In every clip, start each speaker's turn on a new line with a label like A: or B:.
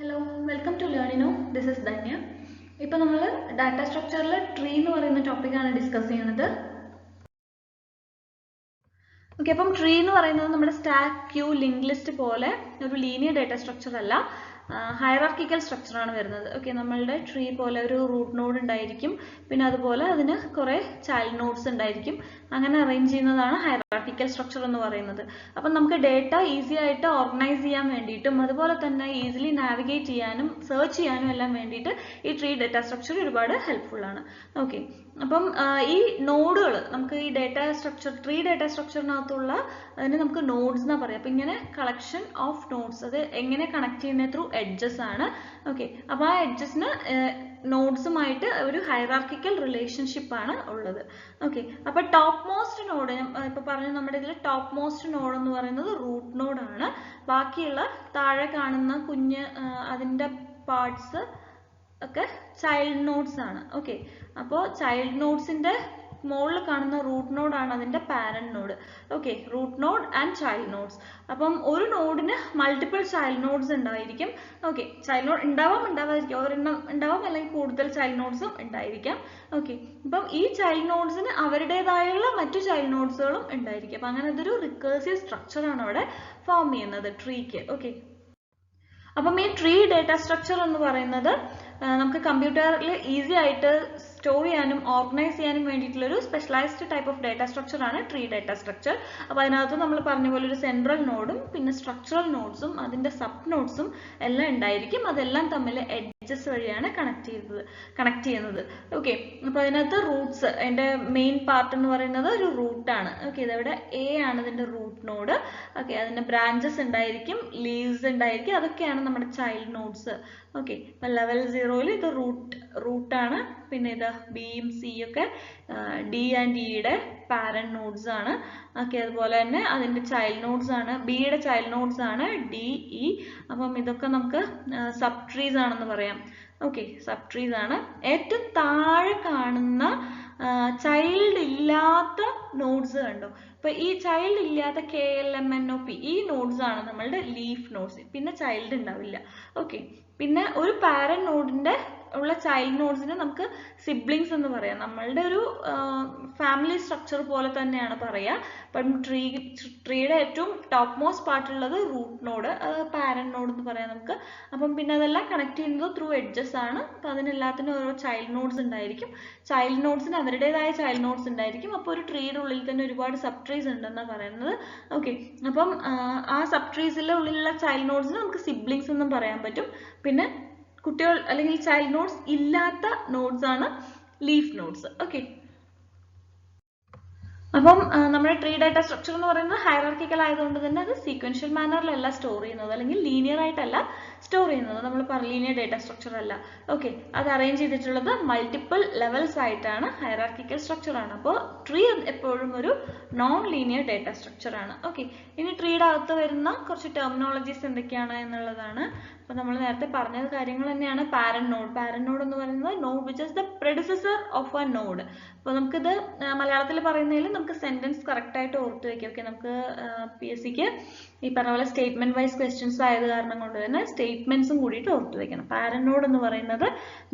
A: Hello, welcome to Learnino. This is Danya. ഇപ്പോൾ നമ്മൾ data സ്ട്രക്ചറിൽ ട്രീ എന്ന് പറയുന്ന ടോപ്പിക്കാണ് ഡിസ്കസ് ചെയ്യുന്നത്. ഓക്കെ, അപ്പം ട്രീ എന്ന് പറയുന്നത് നമ്മുടെ സ്റ്റാക്ക്, ക്യൂ, ലിങ്ക് ലിസ്റ്റ് പോലെ ഒരു ലീനിയർ ഡാറ്റ സ്ട്രക്ചർ അല്ല, ഹൈറാർക്കിക്കൽ സ്ട്രക്ചറാണ് വരുന്നത്. ഓക്കെ, നമ്മളുടെ ട്രീ പോലെ ഒരു റൂട്ട് നോഡ് ഉണ്ടായിരിക്കും, പിന്നെ അതുപോലെ അതിന് കുറേ ചൈൽഡ് നോഡ്സ് ഉണ്ടായിരിക്കും. അങ്ങനെ അറേഞ്ച് ചെയ്യുന്നതാണ് ഹൈറാർക്കിക്കൽ സ്ട്രക്ചർ എന്ന് പറയുന്നത്. അപ്പം നമുക്ക് ഡേറ്റ ഈസി ആയിട്ട് ഓർഗനൈസ് ചെയ്യാൻ വേണ്ടിയിട്ടും അതുപോലെ തന്നെ ഈസിലി നാവിഗേറ്റ് ചെയ്യാനും സെർച്ച് ചെയ്യാനും എല്ലാം വേണ്ടിയിട്ട് ഈ ട്രീ ഡാറ്റ സ്ട്രക്ചർ ഒരുപാട് ഹെൽപ്ഫുൾ ആണ്. ഓക്കെ, അപ്പം ഈ നോഡുകൾ നമുക്ക് ഈ ഡാറ്റ സ്ട്രക്ചർ ട്രീ ഡാറ്റ സ്ട്രക്ചറിനകത്തുള്ള അതിന് നമുക്ക് നോഡ്സ് എന്നാ പറയാം. അപ്പം ഇങ്ങനെ കളക്ഷൻ ഓഫ് നോഡ്സ്, അത് എങ്ങനെ കണക്ട് ചെയ്യുന്നത് ത്രൂ എഡ്ജസ് ആണ്. ഓക്കെ, അപ്പോൾ ആ എഡ്ജസിന് നോഡ്സുമായിട്ട് ഒരു ഹൈറാർക്കിക്കൽ റിലേഷൻഷിപ്പ് ആണ് ഉള്ളത്. ഓക്കെ, അപ്പോൾ ടോപ്പ് മോസ്റ്റ് നോഡ് ഇപ്പോൾ പറഞ്ഞു, നമ്മുടെ ഇതിൽ ടോപ്പ് മോസ്റ്റ് നോഡ് എന്ന് പറയുന്നത് റൂട്ട് നോഡാണ്. ബാക്കിയുള്ള താഴെ കാണുന്ന കുഞ്ഞ് അതിൻ്റെ പാർട്സ് ഒക്കെ ചൈൽഡ് നോഡ്സ് ആണ്. ഓക്കെ, അപ്പോൾ ചൈൽഡ് നോഡ്സിന്റെ മുകളിൽ കാണുന്ന റൂട്ട് നോഡാണ് അതിന്റെ parent node. Okay, root node and child nodes. അപ്പം ഒരു നോഡിന് മൾട്ടിപ്പിൾ ചൈൽഡ് നോഡ്സ് ഉണ്ടായിരിക്കും. ഓക്കെ, ചൈൽഡ് നോഡ് ഉണ്ടാവാതിരിക്കും, ഒരെണ്ണം ഉണ്ടാവാം, അല്ലെങ്കിൽ കൂടുതൽ ചൈൽഡ് നോഡ്സും ഉണ്ടായിരിക്കാം. ഓക്കെ, അപ്പം ഈ ചൈൽഡ് നോഡ്സിന് അവരുടേതായുള്ള മറ്റു ചൈൽഡ് നോഡ്സുകളും ഉണ്ടായിരിക്കും. അപ്പം അങ്ങനെ അതൊരു റിക്കേഴ്സീവ് സ്ട്രക്ചറാണ് അവിടെ ഫോം ചെയ്യുന്നത് ട്രീക്ക്. ഓക്കെ, അപ്പം ഈ ട്രീ ഡാറ്റ സ്ട്രക്ചർ എന്ന് പറയുന്നത് നമുക്ക് കമ്പ്യൂട്ടറിൽ ഈസി ആയിട്ട് സ്റ്റോർ ചെയ്യാനും ഓർഗനൈസ് ചെയ്യാനും വേണ്ടിയിട്ടുള്ളൊരു specialised type of data structure ആണ് ട്രീ ഡാറ്റ സ്ട്രക്ചർ. അപ്പോൾ അതിനകത്ത് നമ്മൾ പറഞ്ഞ പോലെ ഒരു സെൻട്രൽ നോഡും പിന്നെ സ്ട്രക്ചറൽ നോഡ്സും അതിൻ്റെ സബ് നോഡ്സും എല്ലാം ഉണ്ടായിരിക്കും. അതെല്ലാം തമ്മിൽ എഡ്ജസ് വഴിയാണ് കണക്ട് ചെയ്യുന്നത്. ഓക്കെ, അപ്പോൾ അതിനകത്ത് റൂട്ട്സ്, അതിൻ്റെ മെയിൻ പാർട്ട് എന്ന് പറയുന്നത് ഒരു റൂട്ടാണ്. ഓക്കെ, ഇതവിടെ എ ആണ് ഇതിൻ്റെ റൂട്ട് നോഡ്. ഓക്കെ, അതിൻ്റെ ബ്രാഞ്ചസ് ഉണ്ടായിരിക്കും, ലീവ്സ് ഉണ്ടായിരിക്കും, അതൊക്കെയാണ് നമ്മുടെ ചൈൽഡ് നോഡ്സ്. ഓക്കെ, ഇപ്പം ലെവൽ 0യിൽ ഇത് റൂട്ടാണ്. പിന്നെ ഇത് ബിയും സിയും ഒക്കെ ഡി ആൻഡ് ഇയുടെ പാരന്റ് നോഡ്സ് ആണ്. ഓക്കെ, അതുപോലെ തന്നെ അതിൻ്റെ ചൈൽഡ് നോഡ്സ് ആണ്, ബിയുടെ ചൈൽഡ് നോഡ്സ് ആണ് ഡി ഇ. അപ്പം ഇതൊക്കെ നമുക്ക് സബ് ട്രീസ് ആണെന്ന് പറയാം. ഓക്കെ, സബ് ട്രീസ് ആണ്. ഏറ്റവും താഴെ കാണുന്ന ചൈൽഡ് ഇല്ലാത്ത നോഡ്സ് കണ്ടോ. ഇപ്പൊ ഈ ചൈൽഡ് ഇല്ലാത്ത KLMNOP ഈ നോഡ്സ് ആണ് നമ്മളുടെ ലീഫ് നോഡ്സ്. പിന്നെ ചൈൽഡ് ഉണ്ടാവില്ല. ഓക്കെ, പിന്നെ ഒരു പാരന്റ് നോഡിന്റെ ഉള്ള ചൈൽഡ് നോഡ്സിനെ നമുക്ക് സിബ്ലിങ്സ് എന്ന് പറയാം. നമ്മളുടെ ഒരു ഫാമിലി സ്ട്രക്ചർ പോലെ തന്നെയാണ് പറയാ. ഇപ്പം ട്രീയുടെ ഏറ്റവും ടോപ്പ് മോസ്റ്റ് പാർട്ടുള്ളത് റൂട്ട് നോഡ്, അത് പാരന്റ് നോഡ് എന്ന് പറയാം നമുക്ക്. അപ്പം പിന്നെ അതെല്ലാം കണക്ട് ചെയ്യുന്നത് ത്രൂ എഡ്ജസ് ആണ്. അപ്പം അതിനെല്ലാത്തിനും ഓരോ ചൈൽഡ് നോഡ്സ് ഉണ്ടായിരിക്കും. ചൈൽഡ് നോഡ്സിന് അവരുടേതായ ചൈൽഡ് നോഡ്സ് ഉണ്ടായിരിക്കും. അപ്പോൾ ഒരു ട്രീയുടെ ഉള്ളിൽ തന്നെ ഒരുപാട് സബ് ട്രീസ് ഉണ്ടെന്നാണ് പറയുന്നത്. ഓക്കെ, അപ്പം ആ സബ് ട്രീസിലെ ഉള്ളിലുള്ള ചൈൽഡ് നോഡ്സിന് നമുക്ക് സിബ്ലിങ്സ് എന്നും പറയാൻ പറ്റും. പിന്നെ കുട്ടികൾ അല്ലെങ്കിൽ ചൈൽഡ് നോഡ്സ് ഇല്ലാത്ത നോഡ്സ് ആണ് ലീഫ് നോഡ്സ്. ഓക്കെ, അപ്പം നമ്മുടെ ട്രീ ഡാറ്റ സ്ട്രക്ചർ എന്ന് പറയുന്നത് ഹൈറാർക്കിക്കൽ ആയതുകൊണ്ട് തന്നെ അത് സീക്വൻഷ്യൽ മാനറിലല്ല സ്റ്റോർ ചെയ്യുന്നത്, അല്ലെങ്കിൽ ലീനിയർ ആയിട്ടല്ല സ്റ്റോർ ചെയ്യുന്നത്. നമ്മൾ ലീനിയർ ഡാറ്റ സ്ട്രക്ചർ അല്ല. ഓക്കെ, അത് അറേഞ്ച് ചെയ്തിട്ടുള്ളത് മൾട്ടിപ്പിൾ ലെവൽസ് ആയിട്ടാണ്, ഹൈറാർക്കിക്കൽ സ്ട്രക്ചർ ആണ്. അപ്പോൾ ട്രീ എപ്പോഴും ഒരു നോൺ ലീനിയർ ഡാറ്റ സ്ട്രക്ചർ ആണ്. ഓക്കെ, ഇനി ട്രീയുടെ അകത്ത് വരുന്ന കുറച്ച് ടെർമിനോളജീസ് എന്തൊക്കെയാണ് എന്നുള്ളതാണ്. അപ്പോൾ നമ്മൾ നേരത്തെ പറഞ്ഞ കാര്യങ്ങൾ തന്നെയാണ്. പാരന്റ് നോഡ് എന്ന് പറയുന്നത് node which is the predecessor of a node. അപ്പോൾ നമുക്കിത് മലയാളത്തിൽ പറയുന്നതിൽ നമുക്ക് സെന്റൻസ് കറക്റ്റ് ആയിട്ട് ഓർത്ത് വെക്കാം. ഓക്കെ, നമുക്ക് PSCക്ക് ഈ പറഞ്ഞ പോലെ സ്റ്റേറ്റ്മെന്റ് വൈസ് ക്വസ്റ്റ്യൻസ് ആയത് കാരണം കൊണ്ട് തന്നെ സ്റ്റേറ്റ്മെന്റ്സും കൂടിയിട്ട് ഓർത്ത് വെക്കണം. പാരന്റ് നോഡ് എന്ന് പറയുന്നത്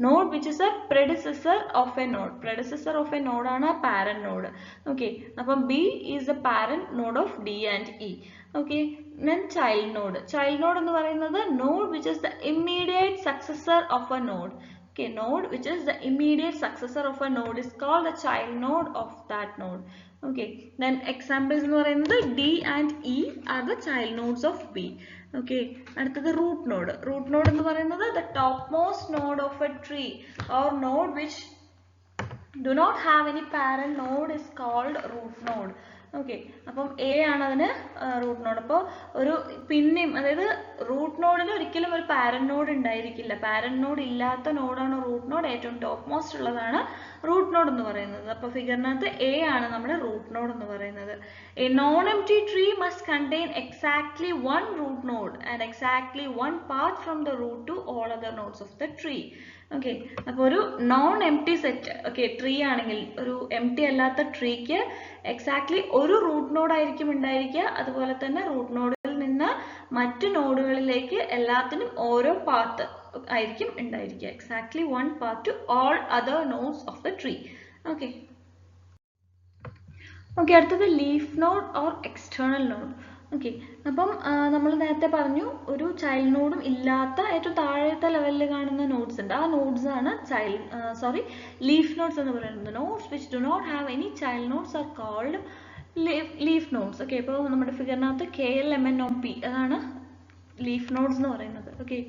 A: node which is a predecessor of a node. Predecessor of a node ആണ് പാരന്റ് നോഡ്. ഓക്കെ, അപ്പം B is the parent node of D and E. Okay, then child node എന്ന് പറയുന്നത് node which is the immediate successor of a node. Okay, node which is the immediate successor of a node is called the child node of that node. Okay, then examples എന്ന് പറയുന്നത് D and E are the child nodes of B. Okay, അടുത്തത് root node എന്ന് പറയുന്നത് the topmost node of a tree or node which do not have any parent node is called root node. Okay, അപ്പം A ആണ് അതിന് root node. അപ്പോൾ ഒരു പിന്നെയും, അതായത് റൂട്ട് നോഡിന് ഒരിക്കലും ഒരു പാരന്റ് നോഡ് ഉണ്ടായിരിക്കില്ല. പാരന്റ് നോഡ് ഇല്ലാത്ത നോഡാണ് റൂട്ട് നോഡ്. ഏറ്റവും ടോപ്പ് മോസ്റ്റ് ഉള്ളതാണ് റൂട്ട് നോഡ് എന്ന് പറയുന്നത്. അപ്പോൾ ഫിഗറിനകത്ത് A ആണ് നമ്മുടെ റൂട്ട് നോഡ് എന്ന് പറയുന്നത്. A non empty tree must contain exactly one root node and exactly one path from the root to all other nodes of the tree. Okay, അപ്പോൾ ഒരു non empty set, okay, tree ആണെങ്കിൽ ഒരു empty അല്ലാത്ത ട്രീക്ക് exactly ഒരു root node ആയിരിക്കും ഉണ്ടായിരിക്കുക. അതുപോലെ തന്നെ റൂട്ട് നോഡിൽ നിന്ന് മറ്റു നോഡുകളിലേക്ക് എല്ലാത്തിനും ഓരോ പാത്ത് ആയിരിക്കും ഉണ്ടായിരിക്കുക. Exactly one path to all other nodes of the tree. Okay okay അടുത്തത് leaf node or external node. Okay അപ്പം നമ്മൾ നേരത്തെ പറഞ്ഞു ഒരു ചൈൽഡ് നോഡും ഇല്ലാത്ത ഏറ്റവും താഴത്തെ ലെവലിൽ കാണുന്ന നോഡ്സ് ഉണ്ട്. ആ നോഡ്സ് ആണ് ലീഫ് നോഡ്സ് എന്ന് പറയുന്നത്. Nodes which do not have any child nodes are called leaf nodes. Okay ഇപ്പോൾ നമ്മുടെ ഫിഗറിനകത്ത് KLMNOP അതാണ് ലീഫ് നോഡ്സ് എന്ന് പറയുന്നത്. Okay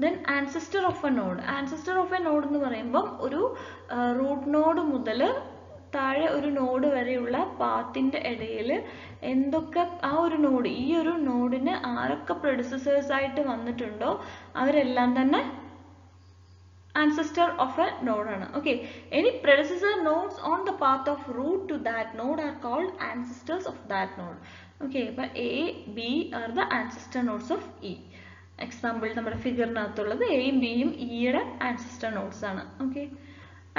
A: then ancestor of a node. Ancestor of a node എന്ന് പറയുമ്പം ഒരു റൂട്ട് നോഡ് മുതൽ താഴെ ഒരു നോഡ് വരെയുള്ള പാത്തിന്റെ ഇടയിൽ എന്തൊക്കെ ആ ഒരു നോഡ് ഈ ഒരു നോഡിന് ആരൊക്കെ പ്രെഡിസസേഴ്സ് ആയിട്ട് വന്നിട്ടുണ്ടോ അവരെല്ലാം തന്നെ ancestor of a node ആണ്. Okay, any predecessor nodes on the path of root to that node are called ancestors of that node. Okay, അപ്പോൾ A, B are the ancestor nodes of E. Example നമ്മുടെ ഫിഗറിനകത്തുള്ളത് എയും ബിയും ഇയുടെ ancestor nodes ആണ്. Okay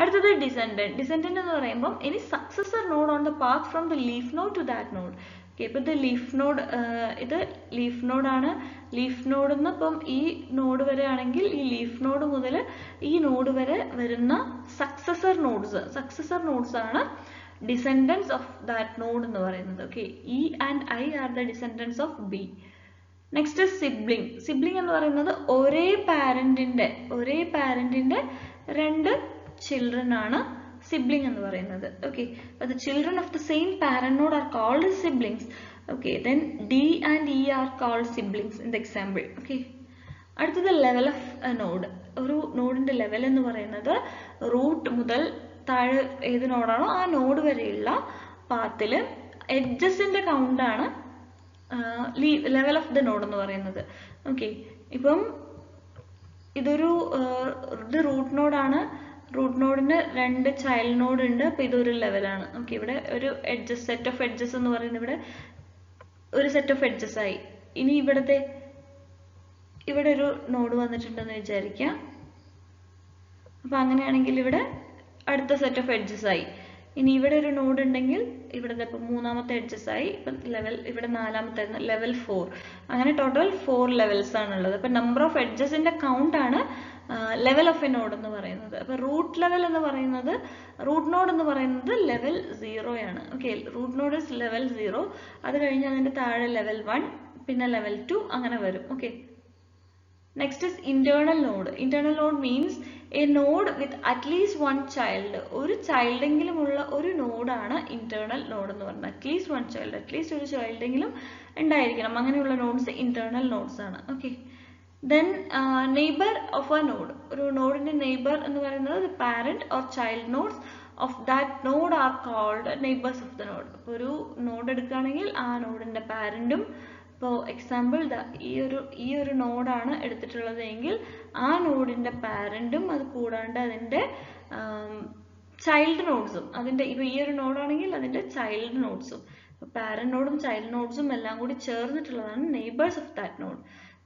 A: അടുത്തത് descendant. Descendant എന്ന് പറയുമ്പോൾ ഇനി successor node on the path from the leaf node to that node. Okay ഇപ്പം ഇത് ലീഫ് നോഡ്, ഇത് ലീഫ് നോഡാണ്. ലീഫ് നോഡിൽ നിന്ന് ഇപ്പം ഈ നോഡ് വരെ ആണെങ്കിൽ ഈ ലീഫ് നോഡ് മുതൽ ഈ നോഡ് വരെ വരുന്ന സക്സസർ നോഡ്സ് ആണ് ഡിസെൻഡൻസ് ഓഫ് ദാറ്റ് നോഡ് എന്ന് പറയുന്നത്. Okay E and I are the descendants of B. Next sibling. Sibling എന്ന് പറയുന്നത് ഒരേ പാരന്റിന്റെ രണ്ട് ചിൽഡ്രൻ ആണ് sibling എന്ന് പറയുന്നത്. Okay, but the children of the same parent node are called siblings. Okay, then D and E are called siblings in the example. Okay, അടുത്തത് level of a node. ഒരു നോഡിന്റെ ലെവൽ എന്ന് പറയുന്നത് root മുതൽ താഴെ ഏത് നോഡാണോ ആ നോഡ് വരെയുള്ള പാത്തിൽ എഡ്ജസിന്റെ കൗണ്ട് ആണ് ലെവൽ ഓഫ് ദ നോഡ് എന്ന് പറയുന്നത്. ഓക്കെ ഇപ്പം ഇതൊരു റൂട്ട് നോഡാണ്. റൂട്ട് നോഡിന് രണ്ട് ചൈൽഡ് നോഡ് ഉണ്ട്. അപ്പൊ ഇതൊരു ലെവലാണ്. ഓക്കെ ഇവിടെ ഒരു എഡ്ജസ് സെറ്റ് ഓഫ് എഡ്ജസ് എന്ന് പറയുന്നത് ഇവിടെ ഒരു സെറ്റ് ഓഫ് എഡ്ജസ് ആയി. ഇനി ഇവിടെ ഒരു നോഡ് വന്നിട്ടുണ്ടെന്ന് വിചാരിക്കാം. അപ്പൊ അങ്ങനെയാണെങ്കിൽ ഇവിടെ അടുത്ത സെറ്റ് ഓഫ് എഡ്ജസ് ആയി. ഇനി ഇവിടെ ഒരു നോഡ് ഉണ്ടെങ്കിൽ ഇവിടുത്തെ ഇപ്പം മൂന്നാമത്തെ എഡ്ജസ് ആയി. ഇപ്പം ലെവൽ ഇവിടെ നാലാമത്തെ ലെവൽ 4. അങ്ങനെ ടോട്ടൽ 4 ലെവൽസ് ആണുള്ളത്. അപ്പൊ നമ്പർ ഓഫ് എഡ്ജസിന്റെ കൗണ്ട് ആണ് ലെവൽ ഓഫ് എ നോഡ് എന്ന് പറയുന്നത്. അപ്പൊ റൂട്ട് നോഡ് എന്ന് പറയുന്നത് ലെവൽ 0 ആണ്. Okay root node is level 0. അത് കഴിഞ്ഞ് അതിന്റെ താഴെ ലെവൽ 1 പിന്നെ ലെവൽ 2 അങ്ങനെ വരും. Okay next is internal node. Internal node means A node with at least one child. ഒരു ചൈൽഡെങ്കിലും ഉള്ള ഒരു നോഡാണ് ഇന്റേണൽ നോഡ് എന്ന് പറയുന്നത്. അറ്റ്ലീസ്റ്റ് വൺ ചൈൽഡ്, അറ്റ്ലീസ്റ്റ് ഒരു ചൈൽഡെങ്കിലും ഉണ്ടായിരിക്കണം. അങ്ങനെയുള്ള നോഡ്സ് ഇന്റേണൽ നോഡ്സ് ആണ്. Okay then neighbour of a node. ഒരു നോഡിന്റെ നെയ്ബർ എന്ന് പറയുന്നത് parent or child nodes of that node are called neighbours of the node. അപ്പോൾ ഒരു നോഡ് എടുക്കുകയാണെങ്കിൽ ആ നോഡിന്റെ പാരന്റും, ഇപ്പോൾ എക്സാമ്പിൾ ഈ ഒരു നോഡാണ് എടുത്തിട്ടുള്ളത് എങ്കിൽ ആ നോഡിന്റെ പാരന്റും അത് കൂടാണ്ട് അതിന്റെ ചൈൽഡ് നോഡ്സും, അതിന്റെ ഇപ്പൊ ഈ ഒരു നോഡാണെങ്കിൽ അതിന്റെ ചൈൽഡ് നോഡ്സും, പാരന്റ് നോഡും ചൈൽഡ് നോഡ്സും എല്ലാം കൂടി ചേർന്നിട്ടുള്ളതാണ് neighbours of that node.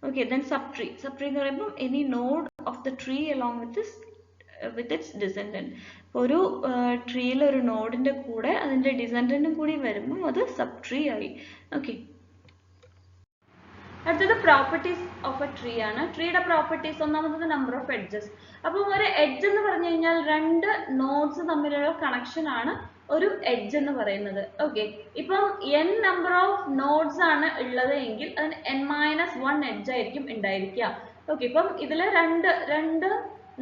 A: Okay then subtree. Subtree എന്ന് പറയുമ്പോൾ any node of the tree along with its descendant. ഒരു ട്രീയിൽ ഒരു നോഡിന്റെ കൂടെ അതിന്റെ ഡിസെൻഡന്റും കൂടി വരുമ്പോൾ അത് സബ്ട്രീ ആയി. ഓക്കെ അടുത്തത് പ്രോപ്പർട്ടീസ് ഓഫ് എ ട്രീ ആണ്. ട്രീയുടെ പ്രോപ്പർട്ടീസ് ഒന്നാമത് നമ്പർ ഓഫ് എഡ്ജസ്. അപ്പം ഒരു എഡ്ജ് എന്ന് പറഞ്ഞു കഴിഞ്ഞാൽ രണ്ട് നോഡ്സ് തമ്മിലുള്ള കണക്ഷൻ ആണ് ഒരു എഡ്ജ് എന്ന് പറയുന്നത്. ഓക്കെ ഇപ്പം n നമ്പർ ഓഫ് നോഡ്സ് ആണ് ഉള്ളത് എങ്കിൽ അതിന് n-1 എഡ്ജ് ആയിരിക്കും ഉണ്ടായിരിക്കുക. ഓക്കെ ഇപ്പം ഇതില് രണ്ട്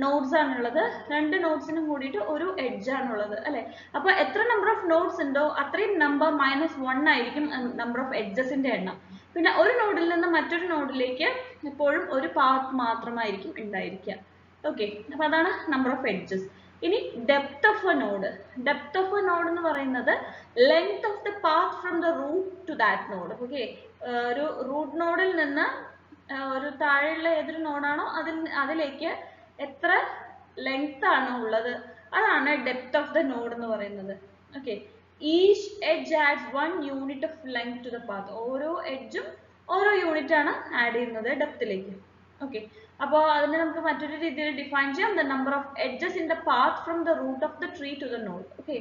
A: നോഡ്സ് ആണുള്ളത്. രണ്ട് നോഡ്സിനും കൂടിയിട്ട് ഒരു എഡ്ജ് ആണുള്ളത് അല്ലെ. അപ്പൊ എത്ര നമ്പർ ഓഫ് നോഡ്സ് ഉണ്ടോ അത്രയും നമ്പർ -1 ആയിരിക്കും നമ്പർ ഓഫ് എഡ്ജസിന്റെ എണ്ണം. പിന്നെ ഒരു നോഡിൽ നിന്ന് മറ്റൊരു നോഡിലേക്ക് എപ്പോഴും ഒരു പാത്ത് മാത്രമായിരിക്കും ഉണ്ടായിരിക്കുക. ഓക്കെ അപ്പൊ അതാണ് നമ്പർ ഓഫ് എഡ്ജസ്. ഇനി depth of a node. Depth of a node എന്ന് പറയുന്നത് length of the path from the root to that node. Okay ഒരു റൂട്ട് നോഡിൽ നിന്ന് ഒരു താഴെയുള്ള ഏതൊരു നോഡാണോ അതിലേക്ക് എത്ര ലെങ്ത് ആണ് ഉള്ളത് അതാണ് ഡെപ്ത് ഓഫ് ദ നോഡ് എന്ന് പറയുന്നത്. Okay each edge adds 1 unit of length to the path. ഓരോ എഡ്ജും ഓരോ യൂണിറ്റ് ആണ് ആഡ് ചെയ്യുന്നത് ഡെപ്തിലേക്ക്. ഓക്കെ അപ്പോൾ അതിനെ നമുക്ക് മറ്റൊരു രീതിയിൽ ഡിഫൈൻ ചെയ്യാം. The number of edges in the path from the root of the tree to the node. Okay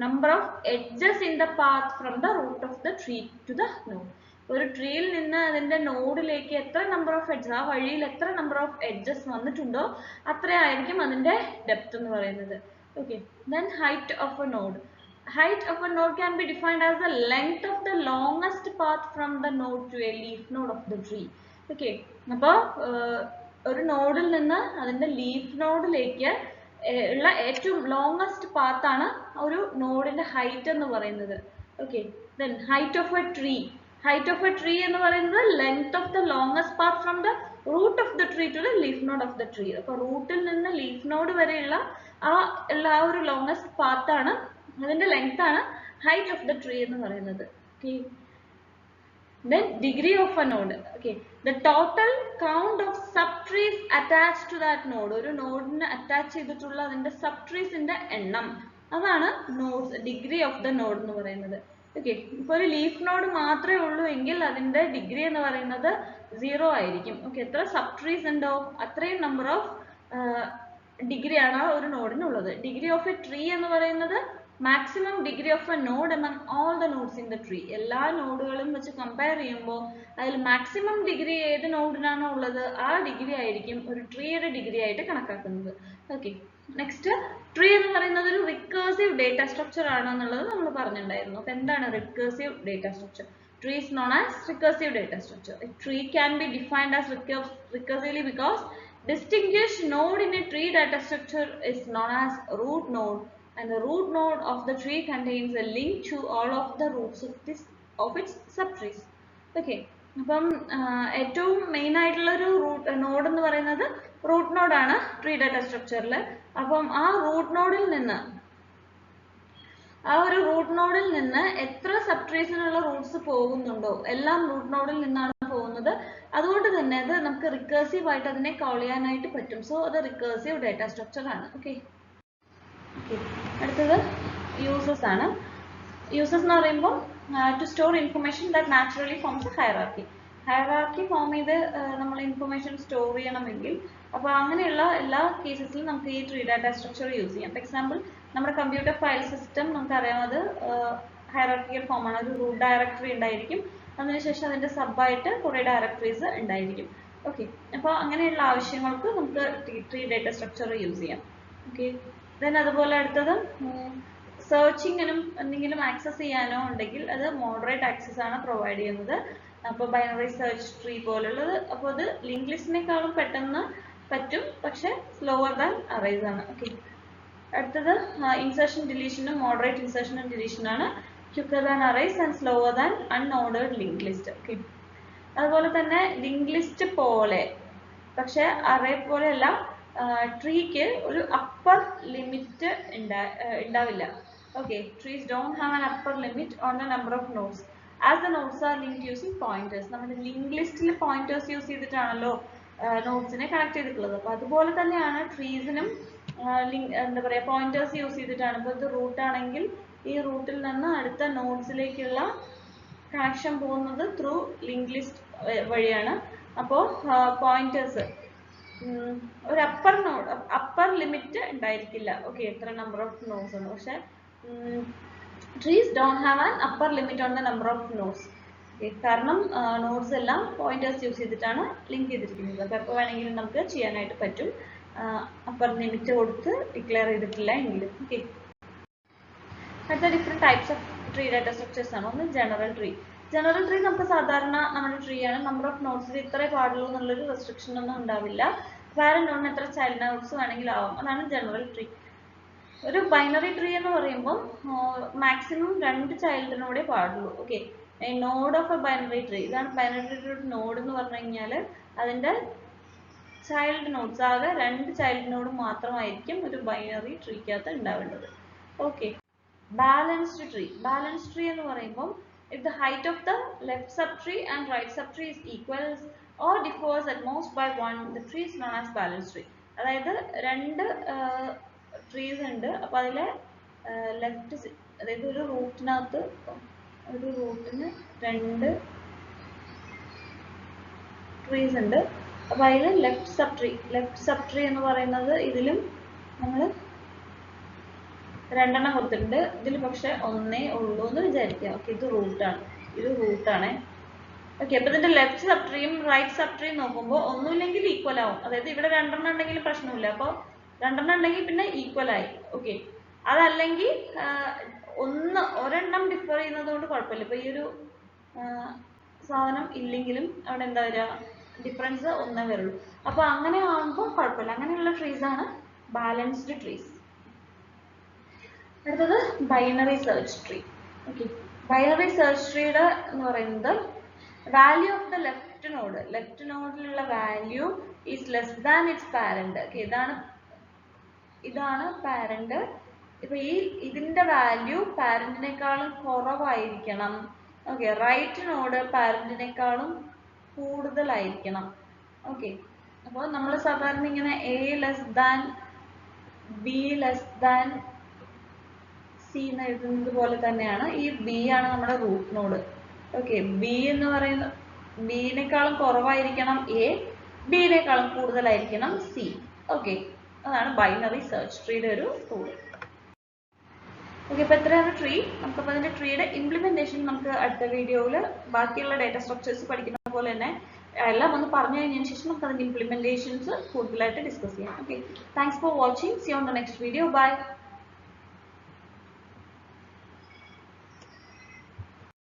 A: number of edges in the path from the root of the tree to the node. ഒരു ട്രീയിൽ നിന്ന് അതിന്റെ നോഡിലേക്ക് എത്ര number of edges, ആ വഴിയിൽ എത്ര number of edges വന്നിട്ടുണ്ടോ അത്രയായിരിക്കും അതിന്റെ ഡെപ്ത് എന്ന് പറയുന്നത്. Okay, then height of a node. Height of a node can be defined as the length of the longest path from the node to a leaf node of the tree. Okay, അപ്പോൾ ഒരു നോഡിൽ നിന്ന് അതിന്റെ leaf നോഡിലേക്ക് ഉള്ള ഏറ്റവും longest path ആണ് ഒരു നോഡിന്റെ ഹൈറ്റ് എന്ന് പറയുന്നത്. Okay, then height of a tree. Height of a tree എന്ന് പറയുന്നത് length of the longest path from the root of the tree to the leaf node of the tree. അപ്പോൾ റൂട്ടിൽ നിന്ന് ലീഫ് നോഡ് വരെയുള്ള ആ ഒരു ലോങ്ങസ്റ്റ് പാത്ത് ആണ്, അതിന്റെ ലെങ്ത് ആണ് ഹൈറ്റ് ഓഫ് ദ ട്രീ എന്ന് പറയുന്നത്. Okay, then degree of a node. Okay, the total count of subtrees attached to that node. ഒരു നോഡിന് അറ്റാച്ച് ചെയ്തിട്ടുള്ള അതിന്റെ സബ്ട്രീസിന്റെ എണ്ണം, അതാണ് nodes, degree of the node എന്ന് പറയുന്നത്. ഓക്കെ, ഇപ്പൊ ഒരു ലീഫ് നോഡ് മാത്രമേ ഉള്ളൂ എങ്കിൽ അതിന്റെ ഡിഗ്രി എന്ന് പറയുന്നത് 0 ആയിരിക്കും. ഓക്കെ, എത്ര സബ്ട്രീസ് ഉണ്ടോ അത്രയും നമ്പർ ഓഫ് ഡിഗ്രിയാണ് ഒരു നോഡിനുള്ളത്. ഡിഗ്രി ഓഫ് എ ട്രീ എന്ന് പറയുന്നത് maximum degree of a node among all the nodes in the tree. എല്ലാ നോഡുകളും വെച്ച് കമ്പയർ ചെയ്യുമ്പോൾ അതിൽ മാക്സിമം ഡിഗ്രി ഏത് നോഡിനാണോ ഉള്ളത് ആ ഡിഗ്രി ആയിരിക്കും ഒരു ട്രീയുടെ ഡിഗ്രി ആയിട്ട് കണക്കാക്കുന്നത്. ഓക്കെ, നെക്സ്റ്റ്, ട്രീ എന്ന് പറയുന്നത് ഒരു റിക്കേഴ്സീവ് ഡേറ്റ സ്ട്രക്ചർ ആണെന്നുള്ളത് നമ്മൾ പറഞ്ഞിട്ടുണ്ടായിരുന്നു. അപ്പൊ എന്താണ് recursive data structure? Tree is known as recursive data structure. A tree can be defined as recursively because distinguished node in a tree data structure is known as root node, and the root node of the tree contains a link to all of the roots of its subtrees. Okay, അപ്പം ഏറ്റവും main ആയിട്ടുള്ള ഒരു node എന്ന് പറയുന്നത് root നോഡാണ് tree data സ്ട്രക്ചറിൽ. അപ്പം ആ റൂട്ട് നോഡിൽ നിന്ന് എത്ര സബ്ട്രീസിനുള്ള റൂട്ട്സ് പോകുന്നുണ്ടോ എല്ലാം റൂട്ട് നോഡിൽ നിന്നാണ് പോകുന്നത്. അതുകൊണ്ട് തന്നെ അത് നമുക്ക് റിക്കേഴ്സീവ് ആയിട്ട് അതിനെ കോൾ ചെയ്യാനായിട്ട് പറ്റും. സോ അത് റിക്കേഴ്സീവ് ഡാറ്റ സ്ട്രക്ചർ ആണ്. ഓക്കെ, അടുത്തത് യൂസസ് ആണ്. യൂസസ് എന്ന് പറയുമ്പോൾ to store information that naturally forms a hierarchy. Hierarchy form ചെയ്ത് നമ്മൾ ഇൻഫർമേഷൻ സ്റ്റോർ ചെയ്യണമെങ്കിൽ അപ്പോൾ അങ്ങനെയുള്ള എല്ലാ കേസസിലും നമുക്ക് ഈ ട്രീ ഡാറ്റ സ്ട്രക്ചർ യൂസ് ചെയ്യാം. ഫോർ എക്സാമ്പിൾ, നമ്മുടെ കമ്പ്യൂട്ടർ ഫയൽ സിസ്റ്റം നമുക്കറിയാം, അത് ഹയറാർക്കിക്കൽ ഫോമാണ്. ഒരു റൂട്ട് ഡയറക്ടറി ഉണ്ടായിരിക്കും, അതിനുശേഷം അതിന്റെ സബായിട്ട് കുറേ ഡയറക്ടറീസ് ഉണ്ടായിരിക്കും. ഓക്കെ, അപ്പോൾ അങ്ങനെയുള്ള ആവശ്യങ്ങൾക്ക് നമുക്ക് ട്രീ ഡാറ്റ സ്ട്രക്ചർ യൂസ് ചെയ്യാം. ഓക്കെ, ദെൻ അതുപോലെ അടുത്തത് സെർച്ചിങ്ങിനും എന്തെങ്കിലും ആക്സസ് ചെയ്യാനോ ഉണ്ടെങ്കിൽ അത് മോഡറേറ്റ് ആക്സസ് ആണ് പ്രൊവൈഡ് ചെയ്യുന്നത്. അപ്പോൾ ബൈനറി സെർച്ച് ട്രീ പോലുള്ളത്, അപ്പോൾ അത് ലിങ്ക് ലിസ്റ്റിനേക്കാളും പെട്ടെന്ന് പറ്റും, പക്ഷെ സ്ലോവർ ദാൻ അറേസ് ആണ്. ഓക്കെ, അടുത്തത് ഇൻസേർഷൻ ഡിലീഷനും മോഡറേറ്റ് ഇൻസേർഷനും ഡിലീഷനാണ്. Quicker than arrays and slower than unordered link list. Okay, അതുപോലെ തന്നെ ലിങ്ക് ലിസ്റ്റ് പോലെ പക്ഷെ അറേ പോലെയല്ല, ട്രീക്ക് ഒരു അപ്പർ ലിമിറ്റ് ഉണ്ടാവില്ല. Okay, trees don't have an upper limit on the number of nodes as the nodes R linked using pointers. നമ്മുടെ link ലിസ്റ്റിൽ pointers use ചെയ്തിട്ടാണല്ലോ നോഡ്സിനെ connect ചെയ്തിട്ടുള്ളത്. അപ്പോൾ അതുപോലെ തന്നെയാണ് ട്രീസിനും എന്താ പറയുക, പോയിന്റേഴ്സ് യൂസ് ചെയ്തിട്ടാണ്. ഇപ്പോൾ ഇത് റൂട്ട് ആണെങ്കിൽ ഈ റൂട്ടിൽ നിന്ന് അടുത്ത നോഡ്സിലേക്കുള്ള കണക്ഷൻ പോകുന്നത് ത്രൂ ലിങ്ക് ലിസ്റ്റ് വഴിയാണ്. അപ്പോൾ പോയിന്റേഴ്സ് ഒരു അപ്പർ ലിമിറ്റ് ഉണ്ടായിരിക്കില്ല. ഓക്കെ, എത്ര നമ്പർ ഓഫ് നോഡ്സ് ആണ്. പക്ഷെ trees don't have an upper limit on the number of nodes. കാരണം നോഡ്സ് എല്ലാം പോയിന്റേഴ്സ് യൂസ് ചെയ്തിട്ടാണ് ലിങ്ക് ചെയ്തിരിക്കുന്നത്. അപ്പോൾ എപ്പോൾ വേണമെങ്കിലും നമുക്ക് ചെയ്യാനായിട്ട് പറ്റും, അപ്പർ ലിമിറ്റ് കൊടുത്ത് ഡിക്ലെയർ ചെയ്തിട്ടില്ല എങ്കിലും. ഓക്കെ, അടുത്ത different types of tree data structures ആണ്. ഒന്ന് ജനറൽ ട്രീ. ജനറൽ ട്രീ നമുക്ക് സാധാരണ നമ്മുടെ ട്രീ ആണ്, നമ്പർ ഓഫ് നോഡ്സിൽ ഇത്രേ പാടുള്ളൂ എന്നുള്ളൊരു റെസ്ട്രിക്ഷൻ ഒന്നും ഉണ്ടാവില്ല. പാരന്റ് നോഡിന് എത്ര ചൈൽഡ് നോഡ്സ് വേണമെങ്കിലും ആവാം, അതാണ് ജനറൽ ട്രീ. ഒരു ബൈനറി ട്രീ എന്ന് പറയുമ്പോൾ മാക്സിമം 2 ചൈൽഡിനോടെ പാടുള്ളൂ. Okay, node of A binary tree, ഇതാണ് ബൈനറി ട്രീയുടെ നോഡ് എന്ന് പറഞ്ഞു കഴിഞ്ഞാൽ അതിന്റെ ചൈൽഡ് നോഡ്സ് ആകെ 2 ചൈൽഡ് നോഡ് മാത്രമായിരിക്കും ഒരു ബൈനറി ട്രീക്കകത്ത് ഉണ്ടാവേണ്ടത്. Okay, balanced tree. Balanced tree എന്ന് പറയുമ്പോൾ if the height of the left subtree and right subtree is equals or differs at most by 1, the tree is known as balanced tree. അതായത് 2 trees ഉണ്ട്, അപ്പോൾ അതിലെ left, അതായത് ഒരു റൂട്ടിനകത്ത് ഒരു റൂട്ടിന് 2 ട്രീസ് ഉണ്ട്. അപ്പോൾ അതിൽ ലെഫ്റ്റ് സബ്ട്രീ എന്ന് പറയുന്നത് ഇതിലും നമ്മൾ 2 കൊടുത്തിട്ടുണ്ട്. ഇതിൽ പക്ഷെ 1 ഉള്ളൂ എന്ന് വിചാരിക്കുക. ഓക്കെ, ഇത് റൂട്ടാണ്. ഓക്കെ, അപ്പൊ ഇതിന്റെ ലെഫ്റ്റ് സബ് ട്രീയും റൈറ്റ് സബ് ട്രീയും നോക്കുമ്പോൾ ഒന്നുമില്ലെങ്കിൽ ഈക്വൽ ആവും. അതായത് ഇവിടെ 2 ഉണ്ടെങ്കിൽ പ്രശ്നമില്ല. അപ്പോൾ 2 ഉണ്ടെങ്കിൽ പിന്നെ ഈക്വൽ ആയി. ഓക്കെ, അതല്ലെങ്കിൽ ഒരെണ്ണം ഡിഫർ ചെയ്യുന്നത് കൊണ്ട് കുഴപ്പമില്ല. ഇപ്പൊ ഈ ഒരു സാധനം ഇല്ലെങ്കിലും അവിടെ എന്താ വരിക, ഡിഫറൻസ് ഒന്നേ വരുള്ളൂ. അപ്പൊ അങ്ങനെ ആകുമ്പോൾ കുഴപ്പമില്ല. അങ്ങനെയുള്ള ട്രീസ് ആണ് ബാലൻസ്ഡ് ട്രീസ്. അടുത്തത് binary search tree. Okay, binary search ട്രീയുടെ എന്ന് പറയുന്നത് വാല്യൂ ഓഫ് ദ ലെഫ്റ്റ് നോഡിലുള്ള value is less than its parent. Okay, ഇതാണ് പാരന്റ്. ഇപ്പൊ ഇതിന്റെ വാല്യൂ പാരന്റിനേക്കാളും കുറവായിരിക്കണം. ഓക്കെ, റൈറ്റ് നോഡ് പാരന്റിനേക്കാളും കൂടുതലായിരിക്കണം. ഓക്കെ, അപ്പോൾ നമ്മൾ സാധാരണ ഇങ്ങനെ A less than be less than C എന്ന് എഴുതുന്നത് പോലെ തന്നെയാണ് ഈ ബി ആണ് നമ്മുടെ റൂട്ട് നോഡ്. ഓക്കെ, ബി എന്ന് പറയുന്നത് ബിനേക്കാളും കുറവായിരിക്കണം എ, ബിനേക്കാളും കൂടുതലായിരിക്കണം സി. ഓക്കെ, അതാണ് ബൈനറി സെർച്ച് ട്രീയുടെ ഒരു റൂൾ. ഓക്കെ, അപ്പോൾ എത്രയാണ് ട്രീ? നമുക്കപ്പോൾ അതിന്റെ ട്രീയുടെ ഇംപ്ലിമെന്റേഷൻ നമുക്ക് അടുത്ത വീഡിയോയിൽ ബാക്കിയുള്ള ഡേറ്റ സ്ട്രക്ചേഴ്സ് പഠിക്കുന്ന പോലെ തന്നെ എല്ലാം ഒന്ന് പറഞ്ഞു കഴിഞ്ഞതിന് ശേഷം നമുക്ക് അതിന്റെ ഇംപ്ലിമെന്റേഷൻസ് കൂടുതലായിട്ട് ഡിസ്കസ് ചെയ്യാം. Okay, thanks for watching. See on the next video. By.